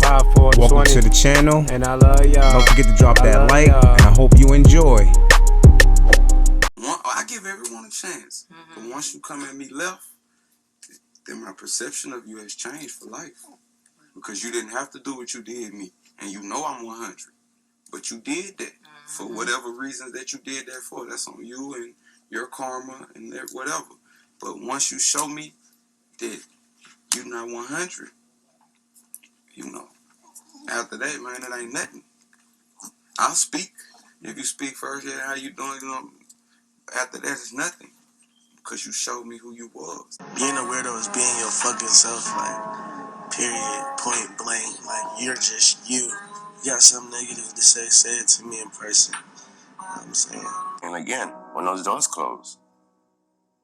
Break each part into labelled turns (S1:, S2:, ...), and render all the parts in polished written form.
S1: Welcome to the channel,
S2: and I love y'all.
S1: Don't forget to drop that like, and I hope you enjoy.
S3: I give everyone a chance, but once you come at me left, then my perception of you has changed for life. Because you didn't have to do what you did me, and you know I'm 100, but you did that for whatever reasons that you did that for. That's on you and your karma and whatever. But once you show me that you're not 100, you know, after that, man, it ain't nothing. I'll speak. If you speak first, yeah, how you doing? You know, after that, it's nothing. Because you showed me who you was.
S4: Being a weirdo is being your fucking self, like, period, point blank. Like, you're just you. You got something negative to say it to me in person. You know what I'm saying?
S5: And again, when those doors close,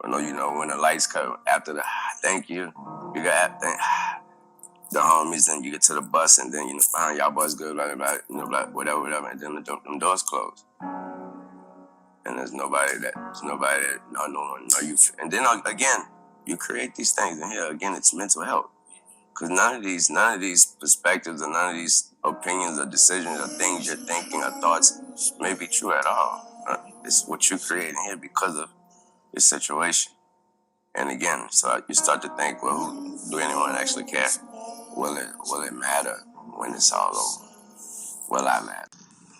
S5: when the lights come, after the thank you, you got the homies, then you get to the bus, and then, behind y'all boys good, blah, blah, blah, blah, whatever, and then them doors close. And there's nobody that know you. And then again, you create these things, and here again, it's mental health, because none of these perspectives or none of these opinions or decisions or things you're thinking or thoughts may be true at all. It's what you create in here because of your situation. And again, so you start to think, well, do anyone actually care? Will it matter when it's all over? Will I matter?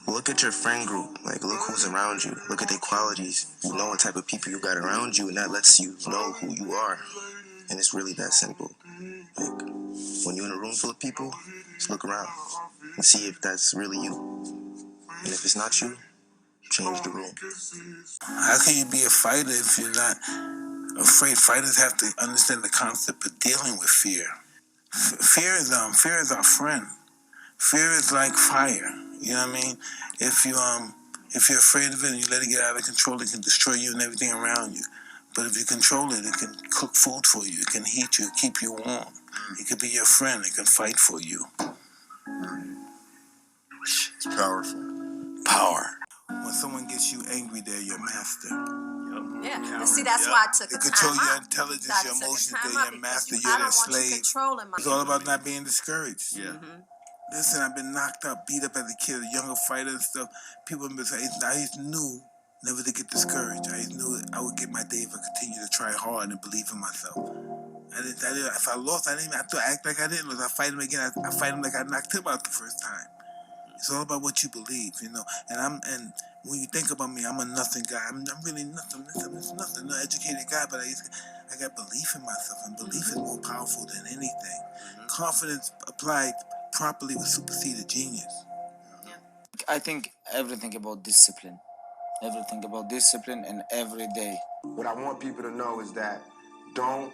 S4: Look at your friend group. Like, look who's around you. Look at their qualities. You know what type of people you got around you, and that lets you know who you are. And it's really that simple. Like, when you're in a room full of people, just look around and see if that's really you. And if it's not you, change the room.
S6: How can you be a fighter if you're not afraid? Fighters have to understand the concept of dealing with fear. Fear is our friend. Fear is like fire. You know what I mean? If you're afraid of it and you let it get out of control, it can destroy you and everything around you. But if you control it, it can cook food for you. It can heat you, keep you warm. It could be your friend. It can fight for you.
S4: It's powerful.
S6: Power. When someone gets you angry, they're your master.
S7: Yeah, and see, that's why I took
S6: They
S7: a
S6: control
S7: time
S6: your
S7: out.
S6: intelligence, your emotions, they're your master, you're their slave. It's all about not being discouraged.
S4: Yeah.
S6: Listen, I've been knocked up, beat up as a kid, a younger fighter and stuff. People have been saying, I just knew never to get discouraged. I just knew I would get my day if I continue to try hard and believe in myself. If I lost, I didn't have to act like I didn't lose. I fight him again. I fight him like I knocked him out the first time. It's all about what you believe, you know. And when you think about me, I'm a nothing guy. I'm really nothing. I'm nothing. No educated guy, but I got belief in myself, and belief is more powerful than anything. Confidence applied properly will supersede a genius.
S8: I think everything about discipline. Everything about discipline and every day.
S9: What I want people to know is that don't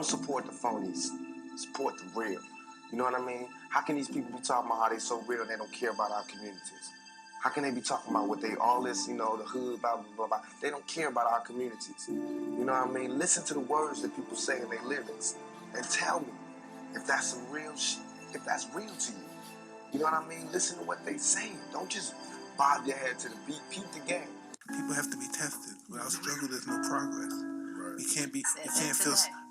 S9: support the phonies. Support the real. You know what I mean? How can these people be talking about how they so real and they don't care about our communities? How can they be talking about what they, all this, you know, the hood, blah, blah, blah, blah. They don't care about our communities. You know what I mean? Listen to the words that people say in their lyrics and tell me if that's some real shit, if that's real to you. You know what I mean? Listen to what they saying. Don't just bob your head to the beat. Peep the game.
S6: People have to be tested. Without struggle, there's no progress.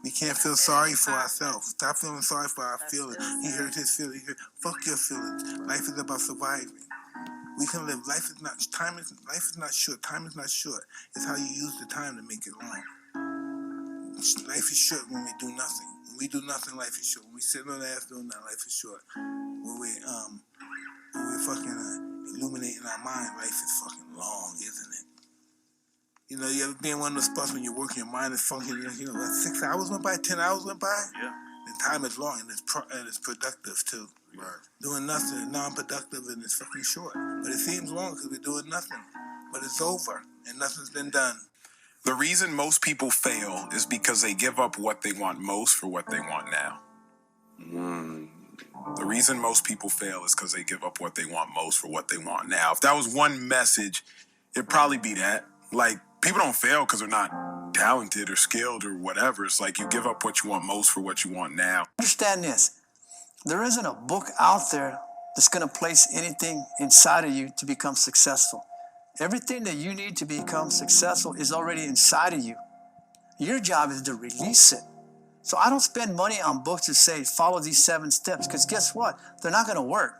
S6: We can't feel sorry for ourselves. Stop feeling sorry for our feelings. He hurt his feelings. Fuck your feelings. Life is about surviving. We can live. Life is not short. Time is not short. It's how you use the time to make it long. Life is short when we do nothing. When we do nothing, life is short. When we sit on the ass doing that, life is short. When we're fucking illuminating our mind, life is fucking long, isn't it? You know, you ever been in one of those spots when you're working, your mind is funky, you know, 6 hours went by, 10 hours went by? Yeah. And time is long, and it's productive, too. Right. Doing nothing is non-productive, and it's fucking short. But it seems long because we're doing nothing. But it's over, and nothing's been done.
S10: The reason most people fail is because they give up what they want most for what they want now. The reason most people fail is because they give up what they want most for what they want now. If that was one message, it'd probably be that. Like, people don't fail because they're not talented or skilled or whatever. It's like you give up what you want most for what you want now.
S11: Understand this. There isn't a book out there that's going to place anything inside of you to become successful. Everything that you need to become successful is already inside of you. Your job is to release it. So I don't spend money on books that say follow these 7 steps, because guess what? They're not going to work.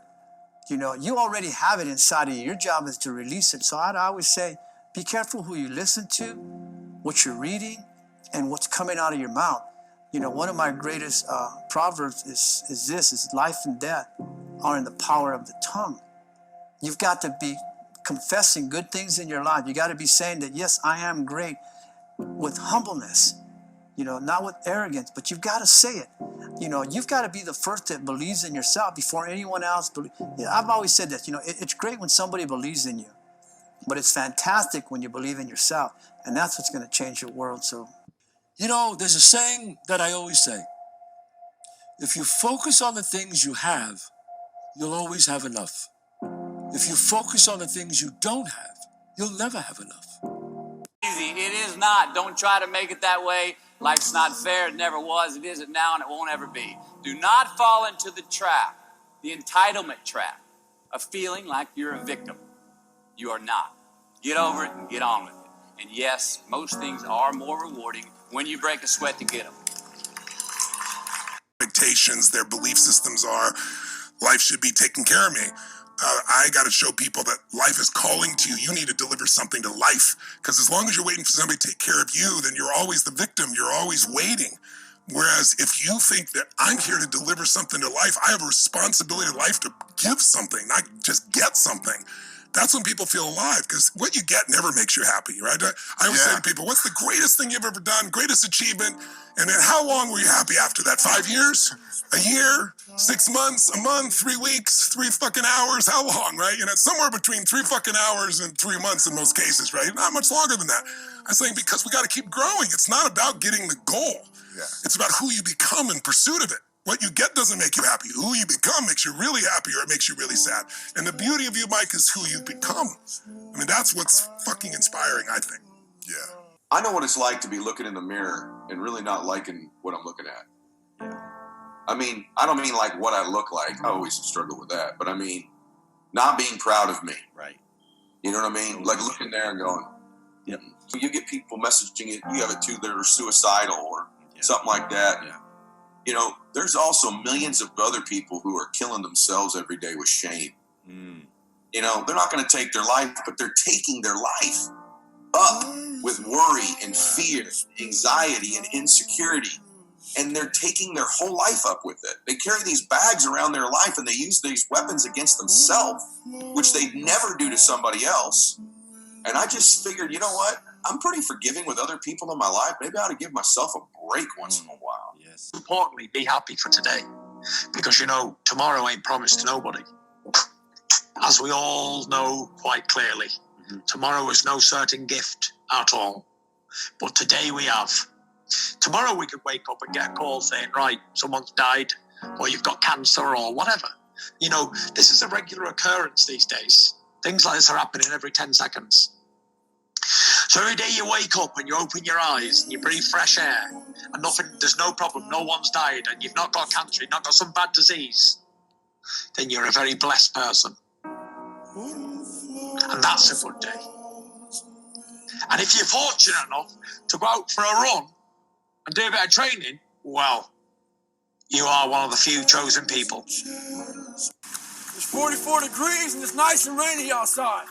S11: You know, you already have it inside of you. Your job is to release it. So I'd always say, be careful who you listen to, what you're reading, and what's coming out of your mouth. You know, one of my greatest proverbs is life and death are in the power of the tongue. You've got to be confessing good things in your life. You got to be saying that, yes, I am great, with humbleness, you know, not with arrogance, but you've got to say it. You know, you've got to be the first that believes in yourself before anyone else believes. You know, I've always said this, you know, it's great when somebody believes in you, but it's fantastic when you believe in yourself, and that's what's going to change your world. So,
S2: you know, there's a saying that I always say, if you focus on the things you have, you'll always have enough. If you focus on the things you don't have, you'll never have enough.
S12: Easy. It is not. Don't try to make it that way. Life's not fair. It never was. It isn't now, and it won't ever be. Do not fall into the trap, the entitlement trap, of feeling like you're a victim. You are not. Get over it and get on with it. And yes, most things are more rewarding when you break a sweat to get them.
S10: Expectations, their belief systems are, life should be taking care of me. I got to show people that life is calling to you. You need to deliver something to life. Because as long as you're waiting for somebody to take care of you, then you're always the victim. You're always waiting. Whereas if you think that I'm here to deliver something to life, I have a responsibility to life to give something, not just get something. That's when people feel alive, because what you get never makes you happy, right? I always say to people, what's the greatest thing you've ever done, greatest achievement? And then how long were you happy after that? 5 years? A year? 6 months? A month? 3 weeks? 3 fucking hours? How long, right? You know, it's somewhere between 3 fucking hours and 3 months in most cases, right? Not much longer than that. I'm saying because we got to keep growing. It's not about getting the goal. Yeah. It's about who you become in pursuit of it. What you get doesn't make you happy. Who you become makes you really happy, or it makes you really sad. And the beauty of you, Mike, is who you become. I mean, that's what's fucking inspiring, I think. Yeah.
S13: I know what it's like to be looking in the mirror and really not liking what I'm looking at. Yeah. I mean, I don't mean like what I look like. I always struggle with that. But I mean, not being proud of me. Right. You know what I mean? Like looking there and going, yep. So you get people messaging it, you have it too, that are suicidal or something like that. Yeah. You know, there's also millions of other people who are killing themselves every day with shame. Mm. You know, they're not going to take their life, but they're taking their life up with worry and fear, anxiety and insecurity. And they're taking their whole life up with it. They carry these bags around their life and they use these weapons against themselves, which they'd never do to somebody else. And I just figured, you know what? I'm pretty forgiving with other people in my life. Maybe I ought to give myself a break once in a while. Yes.
S14: Importantly, be happy for today. Because, you know, tomorrow ain't promised to nobody. As we all know quite clearly, tomorrow is no certain gift at all. But today we have. Tomorrow we could wake up and get a call saying, right, someone's died, or you've got cancer, or whatever. You know, this is a regular occurrence these days. Things like this are happening every 10 seconds. So every day you wake up and you open your eyes and you breathe fresh air and there's no problem, no one's died, and you've not got cancer, you've not got some bad disease, then you're a very blessed person. And that's a good day. And if you're fortunate enough to go out for a run and do a bit of training, well, you are one of the few chosen people.
S15: It's 44 degrees and it's nice and rainy outside.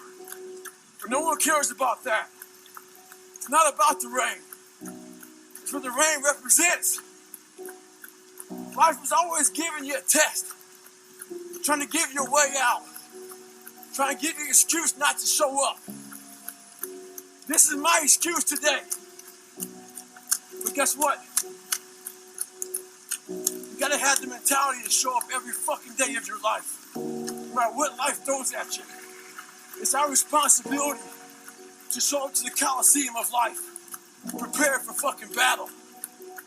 S15: But no one cares about that. It's not about the rain. It's what the rain represents. Life was always giving you a test. Trying to give you a way out. Trying to give you an excuse not to show up. This is my excuse today. But guess what? You gotta have the mentality to show up every fucking day of your life. No matter what life throws at you. It's our responsibility to show up to the Coliseum of life. Prepared for fucking battle.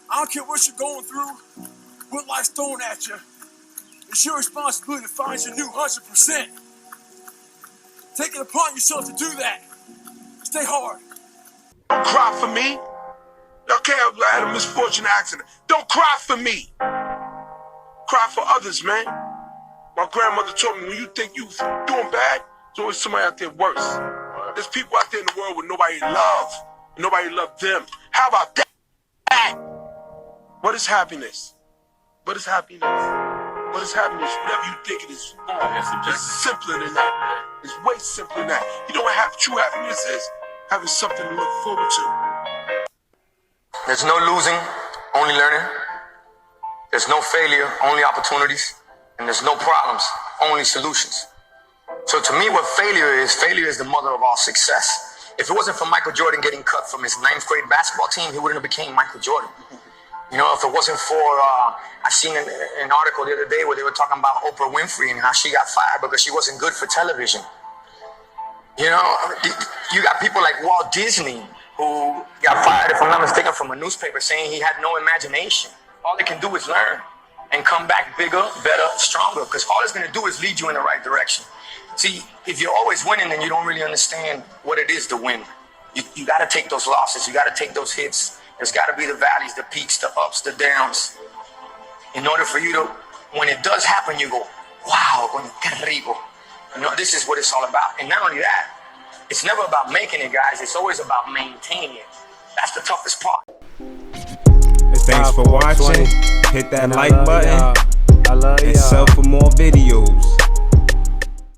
S15: I don't care what you're going through, what life's throwing at you. It's your responsibility to find your new 100%. Take it upon yourself to do that. Stay hard.
S9: Don't cry for me. Okay, I had a misfortune accident. Don't cry for me. Cry for others, man. My grandmother told me, when you think you're doing bad, there's always somebody out there worse. There's people out there in the world with nobody love. Nobody love them. How about that?
S16: What is happiness? What is happiness? What is happiness? Whatever you think it is. It's simpler than that. It's way simpler than that. You know what true happiness is? Having something to look forward to.
S17: There's no losing, only learning. There's no failure, only opportunities. And there's no problems, only solutions. So to me, what failure is the mother of all success. If it wasn't for Michael Jordan getting cut from his 9th grade basketball team, he wouldn't have became Michael Jordan. You know, if it wasn't for, I seen an article the other day where they were talking about Oprah Winfrey and how she got fired because she wasn't good for television. You know, you got people like Walt Disney who got fired, if I'm not mistaken, from a newspaper saying he had no imagination. All they can do is learn and come back bigger, better, stronger, because all it's going to do is lead you in the right direction. See, if you're always winning, then you don't really understand what it is to win. You got to take those losses. You got to take those hits. There's got to be the valleys, the peaks, the ups, the downs. In order for you to, when it does happen, you go, wow, qué rico. You know, this is what it's all about. And not only that, it's never about making it, guys. It's always about maintaining it. That's the toughest part.
S1: Thanks for watching. Hit that like button and sub for more videos.